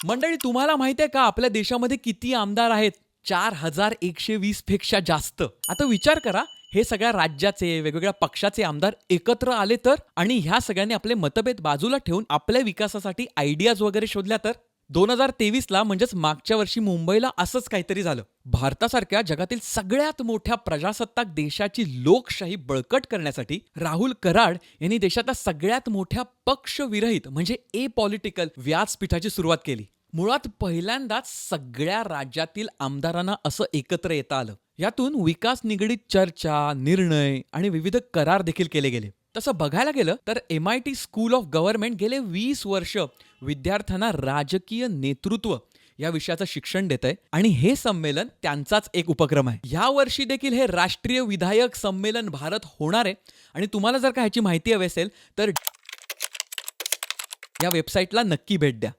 मंडळी, तुम्हाला माहिती आहे का आपल्या देशामध्ये किती आमदार आहेत? 4120 पेक्षा जास्त. आता विचार करा, हे सगळ्या राज्याचे, वेगवेगळ्या पक्षाचे आमदार एकत्र आले तर, आणि ह्या सगळ्यांनी आपले मतभेद बाजूला ठेवून आपल्या विकासासाठी आयडियाज वगैरे शोधल्या तर. 2023ला म्हणजेच मागच्या वर्षी मुंबईला असंच काहीतरी झालं. भारतासारख्या जगातील सगळ्यात मोठ्या प्रजासत्ताक देशाची लोकशाही बळकट करण्यासाठी राहुल कराड यांनी देशातल्या सगळ्यात मोठ्या पक्षविरहित म्हणजे ए पॉलिटिकल व्यासपीठाची सुरुवात केली. मुळात पहिल्यांदाच सगळ्या राज्यातील आमदारांना असं एकत्र येता आलं. यातून विकास निगडीत चर्चा, निर्णय आणि विविध करार देखील केले गेले. तसं बघायला गेलं तर MIT स्कूल ऑफ गव्हर्नमेंट गेले 20 वर्ष विद्यार्थ्यांना राजकीय नेतृत्व या विषयाचं शिक्षण देत आहे आणि हे संमेलन त्यांचाच एक उपक्रम आहे. या वर्षी देखील हे राष्ट्रीय विधायक संमेलन भारत होणार आहे आणि तुम्हाला जर का ह्याची माहिती हवी असेल तर या वेबसाईटला नक्की भेट द्या.